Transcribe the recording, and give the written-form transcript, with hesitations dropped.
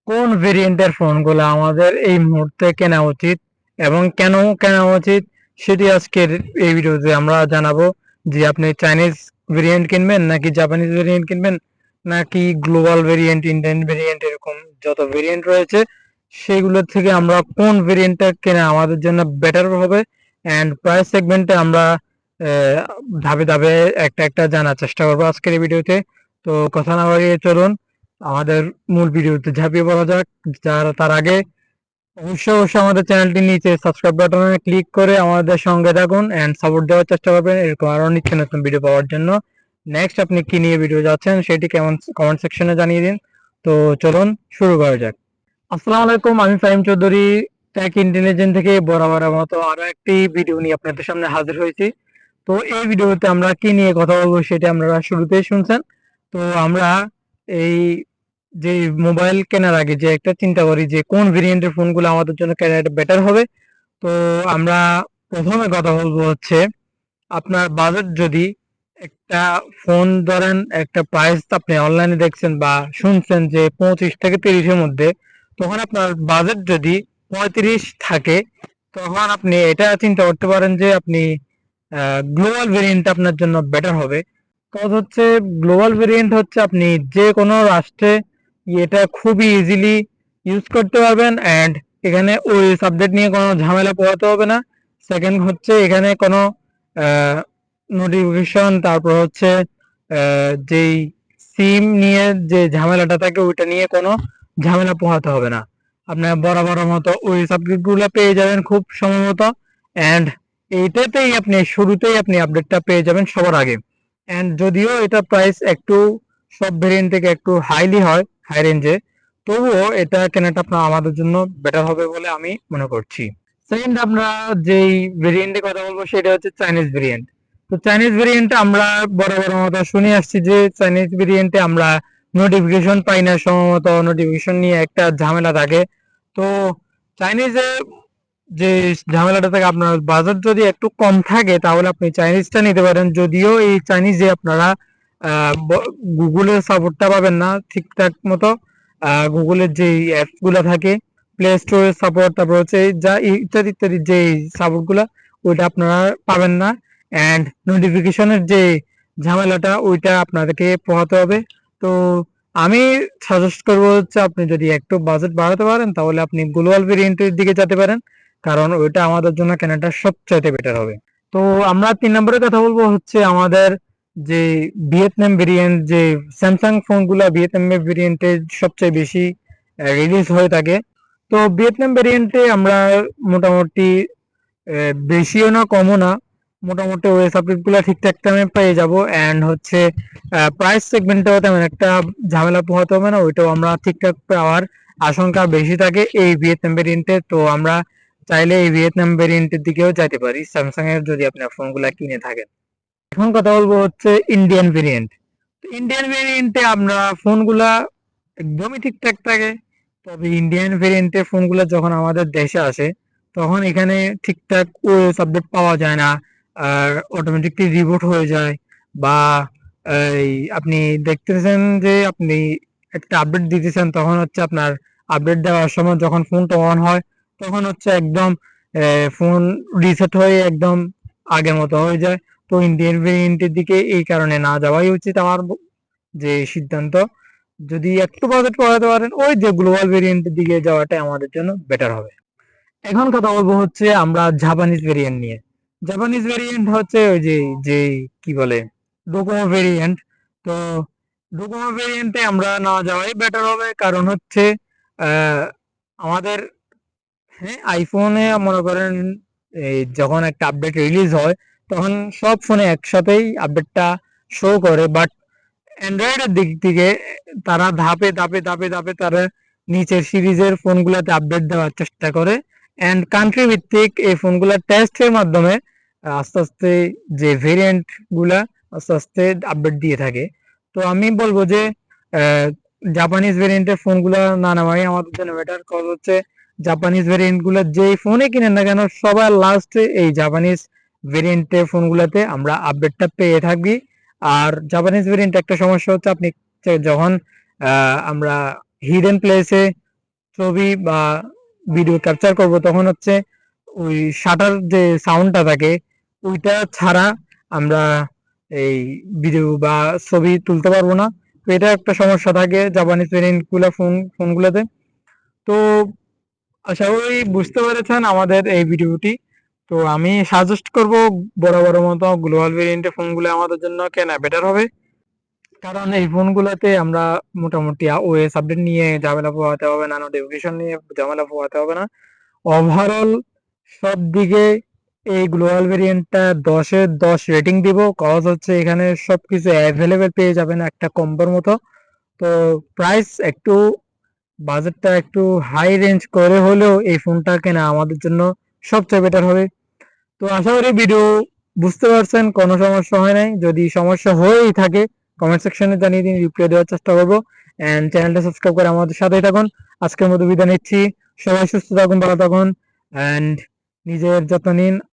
কোন ভেরিয়েন্টের ফোনগুলো আমাদের এই মুহূর্তে কেনা উচিত এবং কেন কেনা উচিত সেটি আজকের এই ভিডিওতে আমরা জানাবো। যে আপনি চাইনিজ ভেরিয়েন্ট কিনবেন নাকি জাপানিজ ভেরিয়েন্ট কিনবেন নাকি গ্লোবাল ভেরিয়েন্ট, ইন্ডিয়ান ভেরিয়েন্ট, এরকম যত ভেরিয়েন্ট রয়েছে সেগুলো থেকে আমরা কোন ভেরিয়েন্টটা কেনা আমাদের জন্য বেটার হবে, এন্ড প্রাইস সেগমেন্টে আমরা ধাপে ধাপে একটা একটা জানার চেষ্টা করবো আজকের এই ভিডিওতে। তো কথা না বাড়িয়ে চলুন আমাদের মূল ভিডিওতে ঝাঁপিয়ে পড়া যাক। তার আগে অবশ্যই আমাদের চ্যানেলটি নিচে সাবস্ক্রাইব বাটনে ক্লিক করে আমাদের সঙ্গে থাকুন এন্ড সাপোর্ট দেওয়ার চেষ্টা করবেন এরকম আরো নিত্য নতুন ভিডিও পাওয়ার জন্য। নেক্সট আপনি কি নিয়ে ভিডিও যাচ্ছেন সেটি কেমন কমেন্ট সেকশনে জানিয়ে দিন। তো চলুন শুরু করা যাক। আসসালামু আলাইকুম, আমি ফাহিম চৌধুরী টেক ইন্টেলিজেন্ট থেকে বরাবরের মতো আরো একটি ভিডিও নিয়ে আপনাদের সামনে হাজির হয়েছি। তো এই ভিডিওতে আমরা কি নিয়ে কথা বলবো সেটা আপনারা শুরুতেই শুনছেন। তো আমরা এই যে মোবাইল কেনার আগে যে একটা চিন্তা করি যে কোন ভেরিয়েন্টের ফোনগুলো আমাদের জন্য কেনাটা বেটার হবে। তো আমরা প্রথমে কথা বলবো হচ্ছে আপনার বাজেট যদি একটা ফোন ধরেন একটা প্রাইস আপনি অনলাইনে দেখছেন বা শুনছেন যে 25 থেকে 30-এর মধ্যে, তখন আপনার বাজেট যদি 35 থাকে তখন আপনি এটা চিন্তা করতে পারেন যে আপনি গ্লোবাল ভেরিয়েন্ট আপনার জন্য বেটার হবে। কারণ হচ্ছে গ্লোবাল ভেরিয়েন্ট হচ্ছে আপনি যে কোনো রাষ্ট্রে এটা খুবই ইজিলি ইউজ করতে পারবেন এন্ড এখানে ওই সাবজেক্ট নিয়ে কোনো ঝামেলা পোহাতে হবে না। সেকেন্ড হচ্ছে এখানে কোনো নোটিফিকেশন, তারপর হচ্ছে যেই সিম নিয়ে যে ঝামেলাটা থাকে ওইটা নিয়ে কোনো ঝামেলা পোহাতে হবে না। আপনার বরাবর মতো ওই সাবজেক্টগুলো পেয়ে যাবেন খুব সম্ভবত, এন্ড এইটাতেই আপনি শুরুতেই আপনি আপডেটটা পেয়ে যাবেন সবার আগে। এন্ড যদিও এটা প্রাইস একটু সব ভেরিয়েন্ট থেকে একটু হাইলি হয়, হাই রেঞ্জে, তবুও এটা কেনাটা আপনার আমাদের জন্য বেটার হবে বলে আমি মনে করছি। সেকেন্ড আমরা যেই ভেরিয়েন্টের কথা বলবো সেটা হচ্ছে চাইনিজ ভেরিয়েন্ট। তো চাইনিজ ভেরিয়েন্টে আমরা বরাবর মতো শুনে আসছি যে চাইনিজ ভেরিয়েন্টে আমরা নোটিফিকেশন পাই না, সম্ভবত নোটিফিকেশন নিয়ে একটা ঝামেলা থাকে। তো চাইনিজে যে ঝামেলাটা থাকে, আপনার বাজেট যদি একটু কম থাকে তাহলে আপনি চাইনিজটা নিতে পারেন। যদিও এই চাইনিজে আপনারা গুগলের সাপোর্টটা পাবেন না ঠিকঠাক মতো। গুগলের যে অ্যাপস গুলা থাকে, প্লে স্টোরের সাপোর্ট, তারপর হচ্ছে যা ইত্যাদি ইত্যাদি যে সাপোর্ট গুলা ওইটা আপনারা পাবেন না। এন্ড নোটিফিকেশনের যে ঝামেলাটা ওইটা আপনাদেরকে পোহাতে হবে। তো আমি সাজেস্ট করবো হচ্ছে আপনি যদি একটু বাজেট বাড়াতে পারেন তাহলে আপনি গ্লোবাল ভেরিয়েন্টের দিকে যেতে পারেন, কারণ ওইটা আমাদের জন্য কেনাটা সবচাইতে বেটার হবে। তো আমরা 3 নম্বরে কথা বলবো হচ্ছে আমাদের যে ভিয়েতনাম ভেরিয়েন্ট, যে স্যামসাং ফোনগুলা ভিয়েতনাম ভেরিয়েন্টে সবচেয়ে বেশি রিলিজ হয়ে থাকে। তো ভিয়েতনাম ভেরিয়েন্টে আমরা মোটামুটি বেশিও না কমও না, মোটামুটি ওই সাবজেক্ট গুলা ঠিকঠাক টাইমে পেয়ে যাব। এন্ড হচ্ছে প্রাইস সেগমেন্টেও তেমন একটা ঝামেলা পোহাতে হবে না, ওইটাও আমরা ঠিকঠাক পাওয়ার আশঙ্কা বেশি থাকে এই ভিয়েতনাম ভেরিয়েন্টে। তো আমরা চাইলে এই ভিয়েতনাম ভেরিয়েন্টের দিকেও যাইতে পারি স্যামসাং এর, যদি আপনার ফোনগুলা কিনে থাকেন। এখন কথা বলবো হচ্ছে ইন্ডিয়ান ভেরিয়েন্ট। ইন্ডিয়ান ভেরিয়েন্টে আমরা ফোনগুলা একদমই ঠিকঠাক থাকে, তবে ইন্ডিয়ান ভেরিয়েন্টের ফোনগুলো যখন আমাদের দেশে আসে তখন এখানে ঠিকঠাক ওই সাবজেক্ট পাওয়া যায় না, আর অটোমেটিকলি রিবুট হয়ে যায়। বা এই আপনি দেখতেছেন যে আপনি একটা আপডেট দিতেছেন তখন হচ্ছে আপনার আপডেট দেওয়ার সময় যখন ফোনটা অন হয় তখন হচ্ছে একদম ফোন রিসেট হয়ে একদম আগের মতো হয়ে যায়। তো ইন্ডিয়ান ভেরিয়েন্টের দিকে এই কারণে না যাওয়াই উচিত আমার যে সিদ্ধান্ত। যদি একটু বাজেট কমাতে পারেন ওই যে গ্লোবাল ভেরিয়েন্টের দিকে যাওয়াটাই আমাদের জন্য বেটার হবে। এখন কথা বলবো হচ্ছে আমরা জাপানিজ ভেরিয়েন্ট নিয়ে। জাপানিজ ভেরিয়েন্ট হচ্ছে ওই যে যে কি বলে ডোকোমো ভেরিয়েন্ট। তো ডোকোমো ভেরিয়েন্টে আমরা না যাওয়াই বেটার হবে, কারণ হচ্ছে আহ, আমাদের, হ্যাঁ, আইফোনে মনে করেন এই যখন একটা আপডেট রিলিজ হয় তখন সব ফোনে একসাথেই আপডেটটা শো করে, বাট অ্যান্ড্রয়েডের দিক থেকে তারা ধাপে ধাপে ধাপে ধাপে তারা নিচের সিরিজের ফোনগুলোতে আপডেট দেওয়ার চেষ্টা করে। এন্ড কান্ট্রি ভিত্তিক এই ফোনগুলোর টেস্টের মাধ্যমে আস্তে আস্তে যে ভেরিয়েন্ট গুলা আস্তে আস্তে আপডেট দিয়ে থাকে। তো আমি বলবো যে জাপানিজ ভেরিয়েন্টের ফোনগুলো না নেওয়াই আমাদের জন্য বেটার। কজ হচ্ছে জাপানিজ ভেরিয়েন্ট গুলো যেই ফোনে কিনেন না কেন সবার লাস্টে এই জাপানিজ ভেরিয়েন্টের ফোনগুলোতে আমরা আপডেটটা পেয়ে থাকবি। আর জাপানিজ ভেরিয়েন্ট একটা সমস্যা হচ্ছে আপনি যখন আমরা হিডেন প্লেসে ছবি বা ভিডিও ক্যাপচার করব তখন হচ্ছে ওই শাটার যে সাউন্ডটা থাকে ওইটা ছাড়া আমরা এই ভিডিও বা ছবি তুলতে পারবো না। তো এটা একটা সমস্যা থাকে জাপানিজ ভেরিয়েন্ট গুলা ফোনগুলোতে। তো আশা করি বুঝতে পেরেছেন আমাদের এই ভিডিওটি। তো আমি সাজেস্ট করব বড় বড় মতো গ্লোবাল ভেরিয়েন্টের ফোনগুলো আমাদের জন্য কেনা বেটার হবে। কারণ এই ফোনগুলোতে আমরা মোটামুটি ওএস আপডেট নিয়ে ঝামেলা পোহাতে হবে না, নোটিফিকেশন নিয়ে ঝামেলা পোহাতে হবে না। ওভারঅল সব দিকে এই গ্লোবাল ভেরিয়েন্টটা 10-এ 10 রেটিং দিব। কজ হচ্ছে এখানে সবকিছু অ্যাভেলেবেল পেয়ে যাবেন একটা কম্বোর মতো। তো প্রাইস একটু বাজেটটা একটু হাই রেঞ্জ করে হলেও এই ফোনটা কেনা আমাদের জন্য সবচেয়ে বেটার হবে। তো আশা করি ভিডিও বুঝতে পারছেন, কোনো সমস্যা হয় নাই। যদি সমস্যা হয়েই থাকে কমেন্ট সেকশনে জানিয়ে দিন, রিপ্লাই দেওয়ার চেষ্টা করবো। এন্ড চ্যানেলটা সাবস্ক্রাইব করে আমাদের সাথেই থাকুন। আজকের মতো বিদায় নিচ্ছি। সবাই সুস্থ থাকুন, ভালো থাকুন, এন্ড নিজের যত্ন নিন।